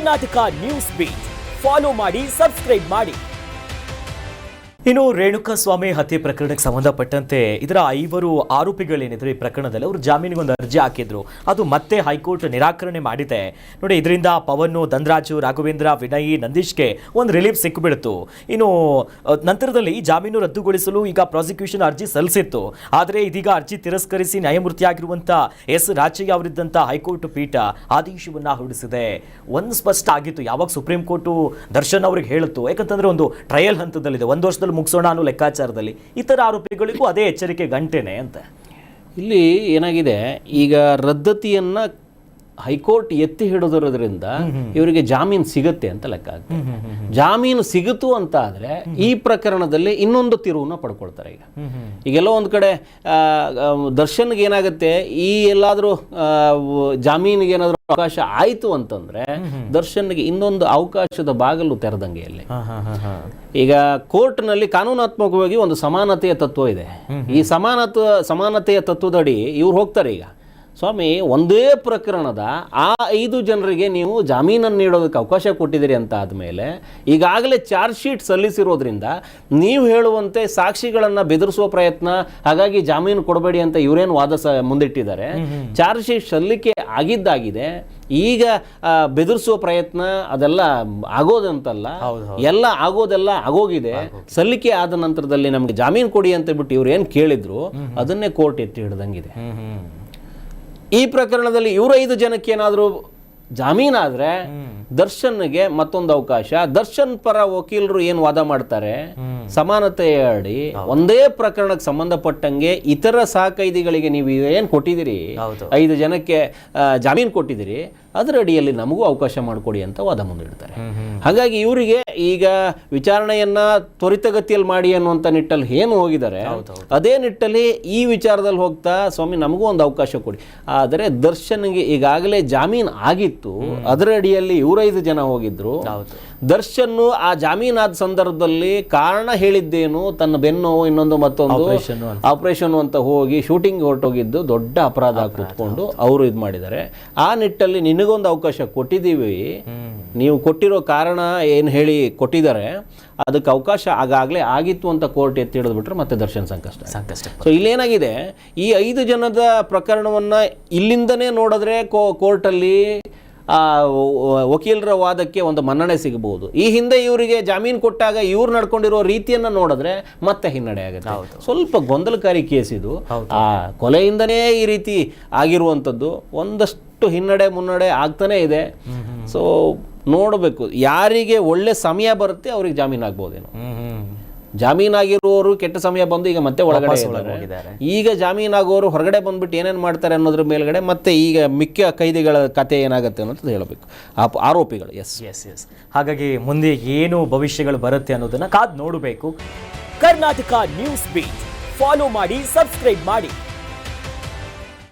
Karnataka news beet follow ಮಾಡಿ, subscribe ಮಾಡಿ. ಇನ್ನು ರೇಣುಕಾಸ್ವಾಮಿ ಹತ್ಯೆ ಪ್ರಕರಣಕ್ಕೆ ಸಂಬಂಧಪಟ್ಟಂತೆ ಇದರ 5 ಆರೋಪಿಗಳೇನಿದ್ರು ಈ ಪ್ರಕರಣದಲ್ಲಿ ಅವರು ಜಾಮೀನಿಗೆ ಒಂದು ಅರ್ಜಿ ಹಾಕಿದ್ರು. ಅದು ಮತ್ತೆ ಹೈಕೋರ್ಟ್ ನಿರಾಕರಣೆ ಮಾಡಿದೆ. ನೋಡಿ, ಇದರಿಂದ ಪವನ್, ಧನರಾಜು, ರಾಘವೇಂದ್ರ, ವಿನಯ್, ನಂದೀಶ್ಗೆ ಒಂದು ರಿಲೀಫ್ ಸಿಕ್ಕಿಬಿಡ್ತು. ಇನ್ನು ನಂತರದಲ್ಲಿ ಜಾಮೀನು ರದ್ದುಗೊಳಿಸಲು ಈಗ ಪ್ರಾಸಿಕ್ಯೂಷನ್ ಅರ್ಜಿ ಸಲ್ಲಿಸಿತ್ತು. ಆದರೆ ಇದೀಗ ಅರ್ಜಿ ತಿರಸ್ಕರಿಸಿ ನ್ಯಾಯಮೂರ್ತಿಯಾಗಿರುವಂಥ ಎಸ್ ರಾಚಯ್ಯ ಅವರಿದ್ದಂಥ ಹೈಕೋರ್ಟ್ ಪೀಠ ಆದೇಶವನ್ನ ಹೊರಡಿಸಿದೆ. ಒಂದು ಸ್ಪಷ್ಟ ಆಗಿತ್ತು, ಯಾವಾಗ ಸುಪ್ರೀಂ ಕೋರ್ಟು ದರ್ಶನ್ ಅವ್ರಿಗೆ ಹೇಳಿತ್ತು, ಯಾಕಂತಂದ್ರೆ ಒಂದು ಟ್ರಯಲ್ ಹಂತದಲ್ಲಿದೆ, 1 ವರ್ಷದಲ್ಲಿ ಮುಗಿಸೋಣ ಅನ್ನೋ ಲೆಕ್ಕಾಚಾರದಲ್ಲಿ ಇತರ ಆರೋಪಿಗಳಿಗೂ ಅದೇ ಎಚ್ಚರಿಕೆ ಗಂಟೆನೆ ಅಂತ. ಇಲ್ಲಿ ಏನಾಗಿದೆ, ಈಗ ರದ್ದತಿಯನ್ನ ಹೈಕೋರ್ಟ್ ಎತ್ತಿ ಹಿಡಿದಿರೋದ್ರಿಂದ ಇವರಿಗೆ ಜಾಮೀನು ಸಿಗುತ್ತೆ ಅಂತ ಲೆಕ್ಕ ಆಗ್ತದೆ. ಜಾಮೀನು ಸಿಗುತ್ತು ಅಂತ ಆದ್ರೆ ಈ ಪ್ರಕರಣದಲ್ಲಿ ಇನ್ನೊಂದು ತಿರುವನ್ನ ಪಡ್ಕೊಳ್ತಾರೆ. ಈಗೆಲ್ಲೋ ಒಂದು ಕಡೆ ದರ್ಶನ್ಗೆ ಏನಾಗುತ್ತೆ, ಈ ಎಲ್ಲಾದ್ರೂ ಜಾಮೀನಿಗೆ ಏನಾದ್ರೂ ಅವಕಾಶ ಆಯ್ತು ಅಂತಂದ್ರೆ ದರ್ಶನ್ಗೆ ಇನ್ನೊಂದು ಅವಕಾಶದ ಬಾಗಲು ತೆರೆದಂಗೆ. ಅಲ್ಲಿ ಈಗ ಕೋರ್ಟ್ನಲ್ಲಿ ಕಾನೂನಾತ್ಮಕವಾಗಿ ಒಂದು ಸಮಾನತೆಯ ತತ್ವ ಇದೆ. ಈ ಸಮಾನತೆಯ ತತ್ವದಡಿ ಇವ್ರು ಹೋಗ್ತಾರೆ. ಈಗ ಸ್ವಾಮಿ, ಒಂದೇ ಪ್ರಕರಣದ ಆ 5 ಜನರಿಗೆ ನೀವು ಜಾಮೀನನ್ನು ನೀಡೋದಕ್ಕೆ ಅವಕಾಶ ಕೊಟ್ಟಿದ್ದೀರಿ ಅಂತ ಆದಮೇಲೆ ಈಗಾಗಲೇ ಚಾರ್ಜ್ ಶೀಟ್ ಸಲ್ಲಿಸಿರೋದ್ರಿಂದ ನೀವು ಹೇಳುವಂತೆ ಸಾಕ್ಷಿಗಳನ್ನು ಬೆದರಿಸುವ ಪ್ರಯತ್ನ, ಹಾಗಾಗಿ ಜಾಮೀನು ಕೊಡಬೇಡಿ ಅಂತ ಇವರೇನು ವಾದ ಮುಂದಿಟ್ಟಿದ್ದಾರೆ. ಚಾರ್ಜ್ ಶೀಟ್ ಸಲ್ಲಿಕೆ ಆಗಿದ್ದಾಗಿದೆ. ಈಗ ಬೆದರಿಸುವ ಪ್ರಯತ್ನ ಅದೆಲ್ಲ ಆಗೋದಂತಲ್ಲ, ಎಲ್ಲ ಆಗೋದೆಲ್ಲ ಆಗೋಗಿದೆ. ಸಲ್ಲಿಕೆ ಆದ ನಂತರದಲ್ಲಿ ನಮಗೆ ಜಾಮೀನು ಕೊಡಿ ಅಂತ ಬಿಟ್ಟು ಇವ್ರು ಏನು ಕೇಳಿದ್ರು ಅದನ್ನೇ ಕೋರ್ಟ್ ಎತ್ತಿ ಹಿಡ್ದಂಗಿದೆ. ಈ ಪ್ರಕರಣದಲ್ಲಿ ಇವರು 5 ಜನಕ್ಕೆ ಏನಾದರೂ ಜಾಮೀನಾದ್ರೆ ದರ್ಶನ್ಗೆ ಮತ್ತೊಂದು ಅವಕಾಶ. ದರ್ಶನ್ ಪರ ವಕೀಲರು ಏನು ವಾದ ಮಾಡ್ತಾರೆ, ಸಮಾನತೆಯ ಅಡಿ ಒಂದೇ ಪ್ರಕರಣಕ್ಕೆ ಸಂಬಂಧಪಟ್ಟಂಗೆ ಇತರ ಸಹಕೈದಿಗಳಿಗೆ ನೀವು ಏನು ಕೊಟ್ಟಿದ್ದೀರಿ, 5 ಜನಕ್ಕೆ ಜಾಮೀನು ಕೊಟ್ಟಿದ್ದೀರಿ, ಅದರ ಅಡಿಯಲ್ಲಿ ನಮಗೂ ಅವಕಾಶ ಮಾಡಿಕೊಡಿ ಅಂತ ವಾದ ಮುಂದಿಡ್ತಾರೆ. ಹಾಗಾಗಿ ಇವರಿಗೆ ಈಗ ವಿಚಾರಣೆಯನ್ನ ತ್ವರಿತಗತಿಯಲ್ಲಿ ಮಾಡಿ ಅನ್ನುವಂಥ ನಿಟ್ಟಲ್ಲಿ ಏನು ಹೋಗಿದ್ದಾರೆ, ಅದೇ ನಿಟ್ಟಲ್ಲಿ ಈ ವಿಚಾರದಲ್ಲಿ ಹೋಗ್ತಾ ಸ್ವಾಮಿ ನಮಗೂ ಒಂದು ಅವಕಾಶ ಕೊಡಿ. ಆದರೆ ದರ್ಶನ್ಗೆ ಈಗಾಗಲೇ ಜಾಮೀನು ಆಗಿತ್ತು, ಅದರ ಅಡಿಯಲ್ಲಿ ಇವರು 5 ಜನ ಹೋಗಿದ್ರು. ದರ್ಶನ್ ಆ ಜಾಮೀನಾದ ಸಂದರ್ಭದಲ್ಲಿ ಕಾರಣ ಹೇಳಿದ್ದೇನು, ತನ್ನ ಬೆನ್ನು ಇನ್ನೊಂದು ಮತ್ತೊಂದು ಆಪರೇಷನ್ ಅಂತ ಹೋಗಿ ಶೂಟಿಂಗ್ ಹೊರಟೋಗಿದ್ದು ದೊಡ್ಡ ಅಪರಾಧ ಕೂತ್ಕೊಂಡು ಅವರು ಇದು ಮಾಡಿದ್ದಾರೆ. ಆ ನಿಟ್ಟಲ್ಲಿ ನಿನಗೊಂದು ಅವಕಾಶ ಕೊಟ್ಟಿದ್ದೀವಿ, ನೀವು ಕೊಟ್ಟಿರೋ ಕಾರಣ ಏನು ಹೇಳಿ ಕೊಟ್ಟಿದ್ದಾರೆ, ಅದಕ್ಕೆ ಅವಕಾಶ ಆಗಾಗಲೇ ಆಗಿತ್ತು ಅಂತ ಕೋರ್ಟ್ ಎತ್ತಿ ಹಿಡಿದ್ಬಿಟ್ರೆ ಮತ್ತೆ ದರ್ಶನ್ ಸಂಕಷ್ಟ. ಸೊ ಇಲ್ಲೇನಾಗಿದೆ, ಈ 5 ಜನದ ಪ್ರಕರಣವನ್ನ ಇಲ್ಲಿಂದನೇ ನೋಡಿದ್ರೆ ಕೋರ್ಟಲ್ಲಿ ವಕೀಲರ ವಾದಕ್ಕೆ ಒಂದು ಮನ್ನಣೆ ಸಿಗಬಹುದು. ಈ ಹಿಂದೆ ಇವರಿಗೆ ಜಾಮೀನು ಕೊಟ್ಟಾಗ ಇವ್ರು ನಡ್ಕೊಂಡಿರೋ ರೀತಿಯನ್ನ ನೋಡಿದ್ರೆ ಮತ್ತೆ ಹಿನ್ನಡೆ ಆಗುತ್ತೆ. ಸ್ವಲ್ಪ ಗೊಂದಲಕಾರಿ ಕೇಸ್ ಇದು. ಆ ಕೊಲೆಯಿಂದನೇ ಈ ರೀತಿ ಆಗಿರುವಂಥದ್ದು, ಒಂದಷ್ಟು ಹಿನ್ನಡೆ ಮುನ್ನಡೆ ಆಗ್ತಾನೆ ಇದೆ. ಸೊ ನೋಡಬೇಕು, ಯಾರಿಗೆ ಒಳ್ಳೆ ಸಮಯ ಬರುತ್ತೆ ಅವ್ರಿಗೆ ಜಾಮೀನು ಆಗ್ಬೋದೇನೋ. ಜಾಮೀನಾಗಿರುವವರು ಕೆಟ್ಟ ಸಮಯ ಬಂದು ಈಗ ಮತ್ತೆ ಒಳಗಡೆ ಹೋಗಿದ್ದಾರೆ. ಈಗ ಜಾಮೀನಾಗೋರು ಹೊರಗಡೆ ಬಂದ್ಬಿಟ್ಟು ಏನೇನು ಮಾಡ್ತಾರೆ ಅನ್ನೋದ್ರ ಮೇಲ್ಗಡೆ ಮತ್ತೆ ಈಗ ಮಿಕ್ಕ ಕೈದಿಗಳ ಕತೆ ಏನಾಗುತ್ತೆ ಅನ್ನೋದು ಹೇಳಬೇಕು, ಆರೋಪಿಗಳು. ಎಸ್ ಹಾಗಾಗಿ ಮುಂದೆ ಏನು ಭವಿಷ್ಯಗಳು ಬರುತ್ತೆ ಅನ್ನೋದನ್ನ ಕಾದ್ ನೋಡಬೇಕು. ಕರ್ನಾಟಕ ನ್ಯೂಸ್ ಬೀಟ್ ಫಾಲೋ ಮಾಡಿ, ಸಬ್ಸ್ಕ್ರೈಬ್ ಮಾಡಿ.